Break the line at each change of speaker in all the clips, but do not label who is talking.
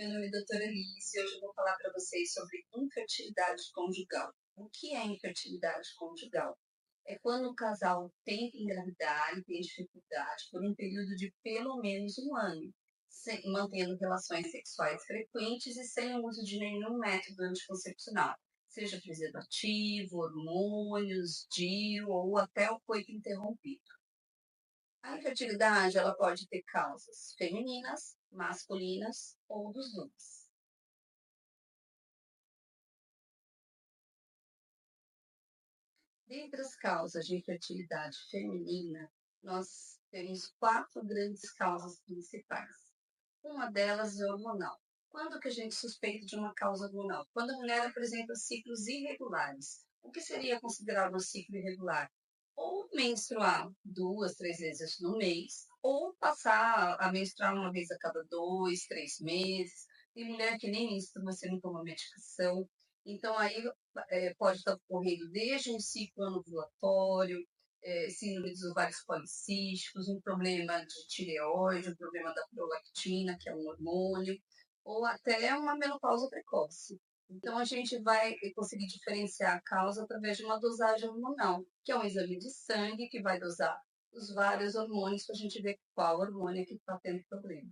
meu nome é doutora Alice e hoje eu vou falar para vocês sobre infertilidade conjugal. O que é infertilidade conjugal? É quando o casal tenta engravidar e tem dificuldade por um período de pelo menos um ano, mantendo relações sexuais frequentes e sem o uso de nenhum método anticoncepcional, seja preservativo, hormônios, DIU ou até o coito interrompido. A infertilidade ela pode ter causas femininas, masculinas ou dos dois. Dentre as causas de infertilidade feminina, nós temos quatro grandes causas principais. Uma delas é hormonal. Quando que a gente suspeita de uma causa hormonal? Quando a mulher apresenta ciclos irregulares. O que seria considerado um ciclo irregular? Ou menstruar 2, 3 vezes no mês, ou passar a menstruar uma vez a cada 2, 3 meses. Tem mulher que nem menstrua, você não toma medicação. Então, aí pode estar ocorrendo desde um ciclo anovulatório, síndrome dos ovários policísticos, um problema de tireoide, um problema da prolactina, que é um hormônio, ou até uma menopausa precoce. Então, a gente vai conseguir diferenciar a causa através de uma dosagem hormonal, que é um exame de sangue que vai dosar os vários hormônios para a gente ver qual hormônio que está tendo problema.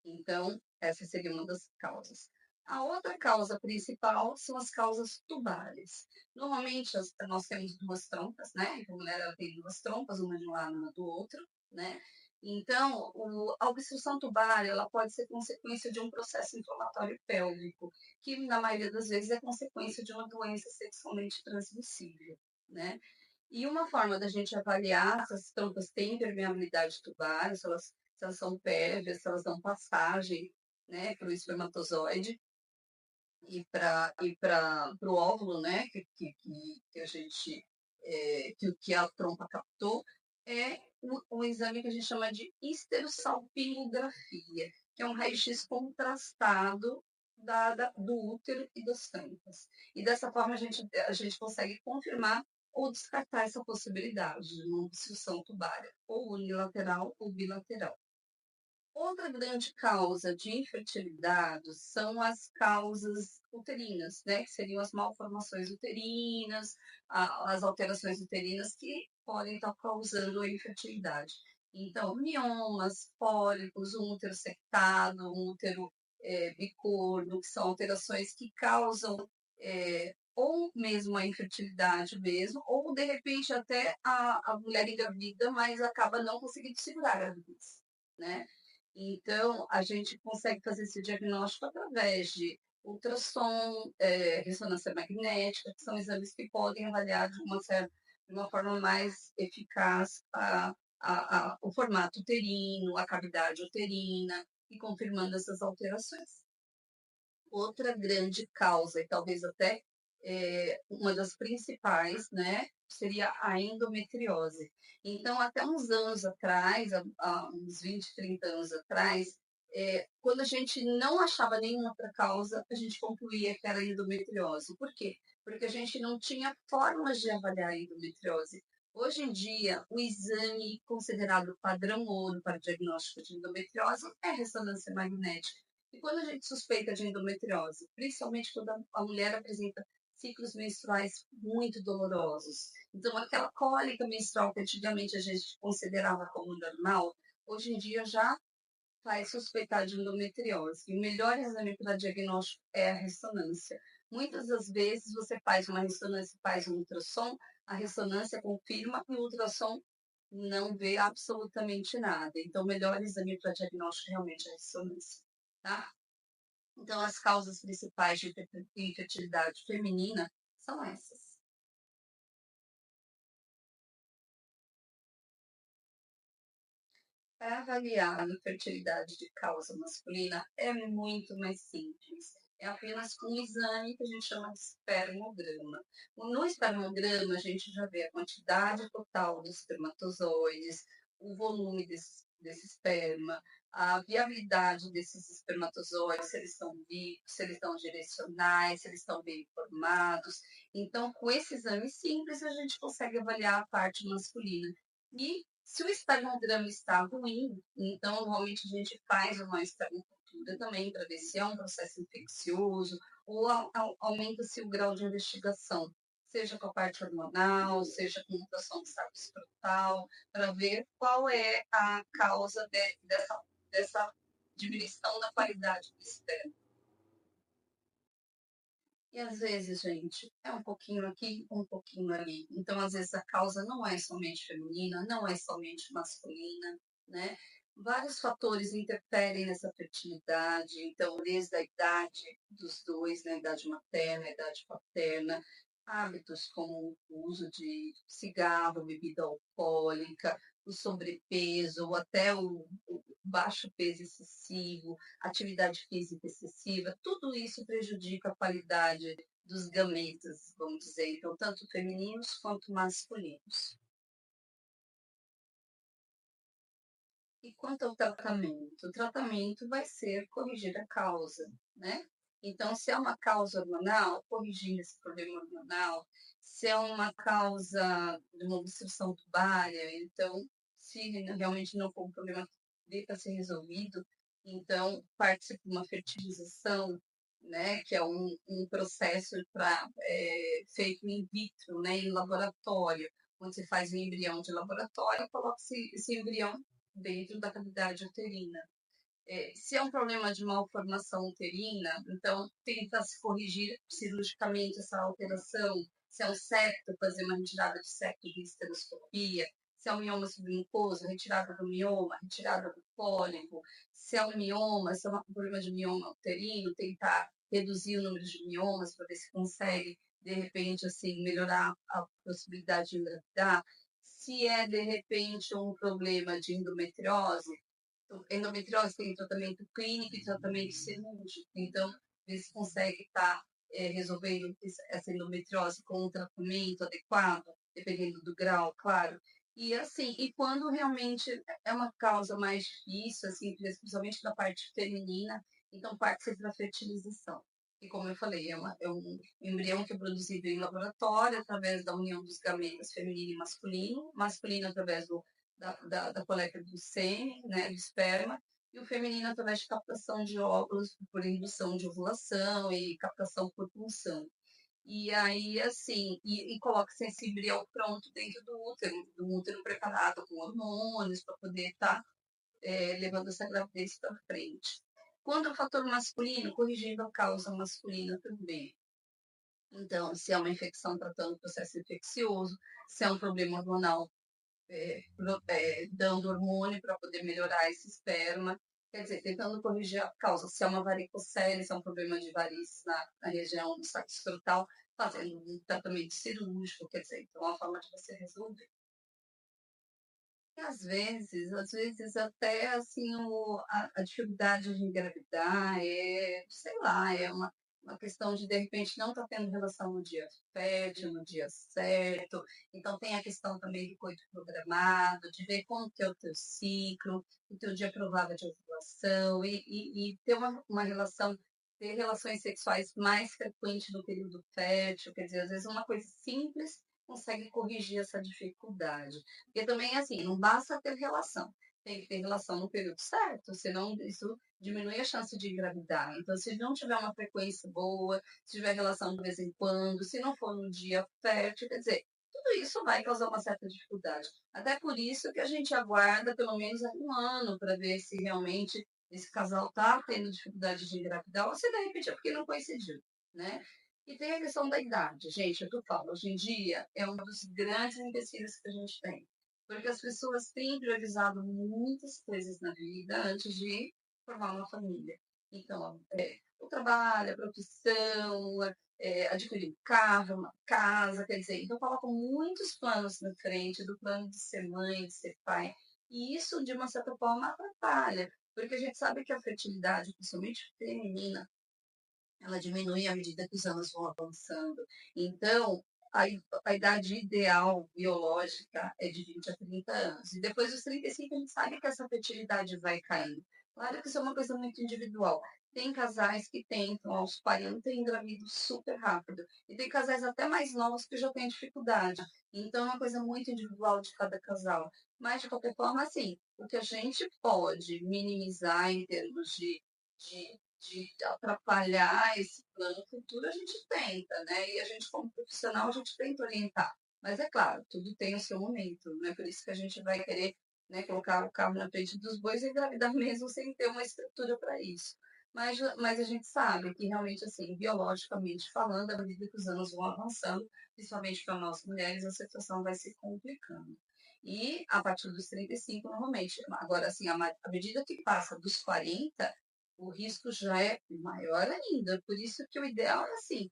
Então, essa seria uma das causas. A outra causa principal são as causas tubárias. Normalmente, nós temos duas trompas, né? Então, a mulher ela tem duas trompas, uma de um lado e uma do outro, né? Então, a obstrução tubária ela pode ser consequência de um processo inflamatório pélvico, que na maioria das vezes é consequência de uma doença sexualmente transmissível, né? E uma forma da gente avaliar se as trompas têm permeabilidade tubária, se elas são pérvias, se elas dão passagem, né, para o espermatozoide e para o óvulo, né, que a gente que a trompa captou, é um exame que a gente chama de histerosalpingografia, que é um raio-x contrastado do útero e das trompas. E dessa forma a gente consegue confirmar ou descartar essa possibilidade de uma obstrução tubária, ou unilateral ou bilateral. Outra grande causa de infertilidade são as causas uterinas, né? Que seriam as malformações uterinas, as alterações uterinas que podem estar causando a infertilidade. Então, miomas, pólipos, um útero sectado, um útero bicorno, que são alterações que causam ou mesmo a infertilidade mesmo, ou de repente até a mulher engravida, mas acaba não conseguindo segurar a gravidez, né? Então, a gente consegue fazer esse diagnóstico através de ultrassom, ressonância magnética, que são exames que podem avaliar de uma forma mais eficaz o formato uterino, a cavidade uterina, e confirmando essas alterações. Outra grande causa, e talvez até uma das principais, né, seria a endometriose. Então, até uns anos atrás, há uns 20, 30 anos atrás, quando a gente não achava nenhuma outra causa, a gente concluía que era endometriose. Por quê? Porque a gente não tinha formas de avaliar a endometriose. Hoje em dia, o exame considerado padrão ouro para diagnóstico de endometriose é a ressonância magnética. E quando a gente suspeita de endometriose, principalmente quando a mulher apresenta ciclos menstruais muito dolorosos, então aquela cólica menstrual que antigamente a gente considerava como normal, hoje em dia já faz suspeitar de endometriose. E o melhor exame para diagnóstico é a ressonância. Muitas das vezes você faz uma ressonância, faz um ultrassom, a ressonância confirma e o ultrassom não vê absolutamente nada. Então, o melhor exame para diagnóstico realmente é a ressonância. Tá? Então, as causas principais de infertilidade feminina são essas. Para avaliar a infertilidade de causa masculina é muito mais simples. É apenas com um exame que a gente chama de espermograma. No espermograma, a gente já vê a quantidade total dos espermatozoides, o volume desse esperma, a viabilidade desses espermatozoides, se eles estão vivos, se eles estão direcionais, se eles estão bem formados. Então, com esse exame simples, a gente consegue avaliar a parte masculina. E se o espermograma está ruim, então normalmente a gente faz uma espermocultura estuda também para ver se é um processo infeccioso ou aumenta-se o grau de investigação, seja com a parte hormonal, seja com mutação do saco escrotal, para ver qual é a causa dessa diminuição da qualidade do esperma. E às vezes, gente, é um pouquinho aqui, um pouquinho ali. Então, às vezes, a causa não é somente feminina, não é somente masculina, né? Vários fatores interferem nessa fertilidade, então, desde a idade dos dois, né, a idade materna, a idade paterna, hábitos como o uso de cigarro, bebida alcoólica, o sobrepeso, ou até o baixo peso excessivo, atividade física excessiva, tudo isso prejudica a qualidade dos gametas, vamos dizer, então, tanto femininos quanto masculinos. E quanto ao tratamento? O tratamento vai ser corrigir a causa, né? Então, se é uma causa hormonal, corrigindo esse problema hormonal, se é uma causa de uma obstrução tubária, então, se realmente não for um problema que dê para ser resolvido, então, parte para uma fertilização, né, que é um processo feito in vitro, né, em laboratório, onde se faz um embrião de laboratório e coloca esse embrião dentro da cavidade uterina. Se é um problema de malformação uterina, então tenta se corrigir cirurgicamente essa alteração. Se é um septo, fazer uma retirada de septo de esteroscopia. Se é um mioma submucoso, retirada do mioma, retirada do pólipo. Se é um mioma, se é um problema de mioma uterino, tentar reduzir o número de miomas para ver se consegue, de repente, assim, melhorar a possibilidade de engravidar. Se é, de repente, um problema de endometriose, endometriose tem tratamento clínico e tratamento cirúrgico. Então, eles conseguem estar resolvendo essa endometriose com um tratamento adequado, dependendo do grau, claro. E assim, e quando realmente é uma causa mais difícil, assim, principalmente da parte feminina, então parte-se para a fertilização. E como eu falei, é um embrião que é produzido em laboratório através da união dos gametas feminino e masculino, masculino através da coleta do sêmen, né, do esperma, e o feminino através de captação de óvulos por indução de ovulação e captação por punção. E aí, assim, coloca-se esse embrião pronto dentro do útero preparado com hormônios para poder estar levando essa gravidez para frente. Quando o fator masculino, corrigindo a causa masculina também. Então, se é uma infecção tratando o processo infeccioso, se é um problema hormonal dando hormônio para poder melhorar esse esperma, quer dizer, tentando corrigir a causa, se é uma varicocele, se é um problema de varizes na região do saco escrotal, fazendo um tratamento cirúrgico, quer dizer, então é uma forma de você resolver. E às vezes até assim a dificuldade de engravidar sei lá, é uma questão de repente não estar tendo relação no dia fértil, no dia certo. Então tem a questão também do coito programado, de ver como que é o teu ciclo, o teu dia provável de ovulação e ter uma relação, ter relações sexuais mais frequentes no período fértil, quer dizer, às vezes uma coisa simples consegue corrigir essa dificuldade. Porque também, assim, não basta ter relação, tem que ter relação no período certo, senão isso diminui a chance de engravidar. Então, se não tiver uma frequência boa, se tiver relação de vez em quando, se não for no dia fértil, quer dizer, tudo isso vai causar uma certa dificuldade. Até por isso que a gente aguarda pelo menos um ano para ver se realmente esse casal está tendo dificuldade de engravidar ou se de repente é porque não coincidiu, né? E tem a questão da idade, gente, é o que eu falo, hoje em dia é um dos grandes empecilhos que a gente tem, porque as pessoas têm priorizado muitas coisas na vida antes de formar uma família. Então, o trabalho, a profissão, adquirir um carro, uma casa, quer dizer, então colocam muitos planos na frente do plano de ser mãe, de ser pai, e isso, de uma certa forma, atrapalha, porque a gente sabe que a fertilidade, principalmente feminina, ela diminui à medida que os anos vão avançando. Então, a idade ideal biológica é de 20 a 30 anos. E depois dos 35, a gente sabe que essa fertilidade vai caindo. Claro que isso é uma coisa muito individual. Tem casais que tentam aos 40 e engravidam super rápido. E tem casais até mais novos que já têm dificuldade. Então, é uma coisa muito individual de cada casal. Mas, de qualquer forma, assim, o que a gente pode minimizar em termos de de atrapalhar esse plano futuro, a gente tenta, né? E a gente, como profissional, a gente tenta orientar. Mas é claro, tudo tem o seu momento, não é por isso que a gente vai querer, né, colocar o carro na frente dos bois e engravidar mesmo sem ter uma estrutura para isso. Mas a gente sabe que realmente, assim, biologicamente falando, à medida que os anos vão avançando, principalmente para nós mulheres, a situação vai se complicando. E a partir dos 35, normalmente, agora, assim, à medida que passa dos 40, o risco já é maior ainda. Por isso que o ideal é assim,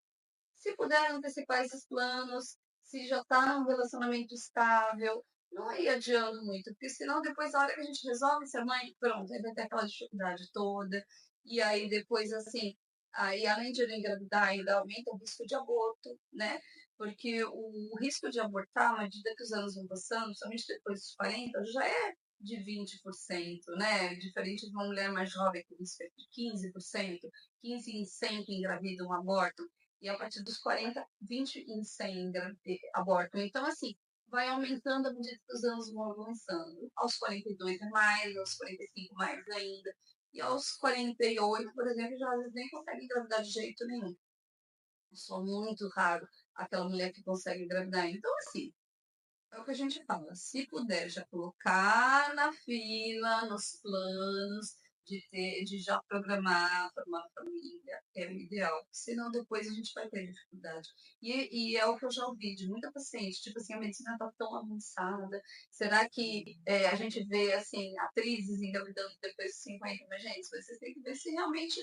se puder antecipar esses planos, se já está num relacionamento estável, não ir adiando muito, porque senão depois, a hora que a gente resolve ser mãe, pronto, aí vai ter aquela dificuldade toda, e aí depois, assim, aí além de não engravidar, ainda aumenta o risco de aborto, né? Porque o risco de abortar, à medida que os anos vão passando, somente depois dos 40, já é de 20%, né? Diferente de uma mulher mais jovem com risco de 15%, 15 em 100 que engravidam, abortam, e a partir dos 40, 20 em 100 abortam. Então, assim, vai aumentando à medida que os anos vão avançando. Aos 42 é mais, aos 45 mais ainda. E aos 48, por exemplo, já às vezes nem consegue engravidar de jeito nenhum. É só muito raro aquela mulher que consegue engravidar. Então, assim, é o que a gente fala. Se puder já colocar na fila, nos planos, de já programar, formar família, é o ideal. Senão depois a gente vai ter dificuldade. E é o que eu já ouvi de muita paciente, tipo assim, a medicina está tão avançada. Será que a gente vê assim, atrizes engravidando depois de 50? Mas, gente, vocês têm que ver se realmente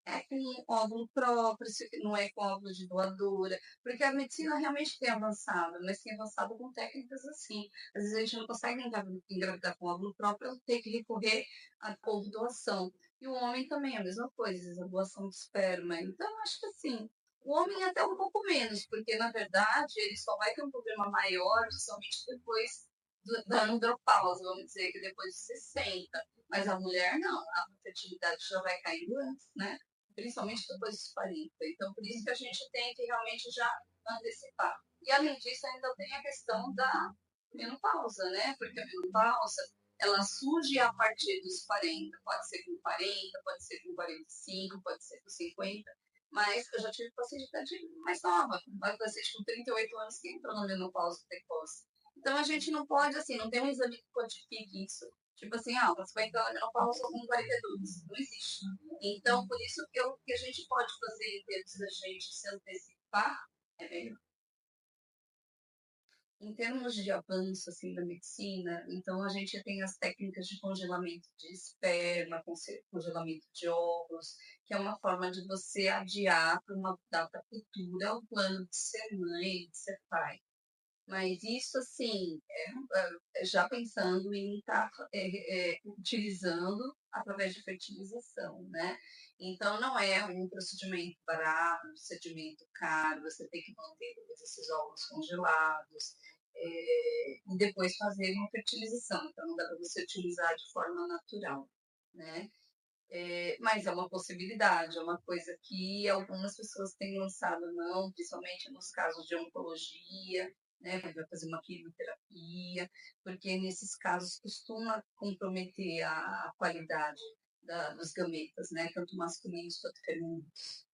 é com óvulo próprio, se não é com óvulo de doadora, porque a medicina realmente tem avançado, mas tem avançado com técnicas assim. Às vezes a gente não consegue engravidar com óvulo próprio, tem que recorrer à ovo doação. E o homem também é a mesma coisa, a doação de esperma. Então, acho que assim, o homem é até um pouco menos, porque na verdade ele só vai ter um problema maior somente depois da andropausa, vamos dizer, que depois de 60. Mas a mulher não, a fertilidade já vai caindo antes, né? Principalmente depois dos 40. Então, por isso que a gente tem que realmente já antecipar. E, além disso, ainda tem a questão da menopausa, né? Porque a menopausa, ela surge a partir dos 40. Pode ser com 40, pode ser com 45, pode ser com 50. Mas eu já tive paciente mais nova, uma paciente com 38 anos que entrou na menopausa precoce. Então, a gente não pode, assim, não tem um exame que codifique isso. Tipo assim, você vai entrar na menopausa com 42. Não existe. Então, por isso que o que a gente pode fazer em termos da gente se antecipar é melhor. Em termos de avanço assim, da medicina, então a gente tem as técnicas de congelamento de esperma, congelamento de óvulos, que é uma forma de você adiar para uma data futura o plano de ser mãe, de ser pai. Mas isso, assim, já pensando em estar utilizando através de fertilização, né? Então, não é um procedimento barato, um procedimento caro, você tem que manter esses óvulos congelados, e depois fazer uma fertilização. Então, não dá para você utilizar de forma natural, né? Mas é uma possibilidade, é uma coisa que algumas pessoas têm lançado mão, principalmente nos casos de oncologia, né, vai fazer uma quimioterapia, porque nesses casos costuma comprometer a qualidade dos gametas, né, tanto masculinos quanto femininos.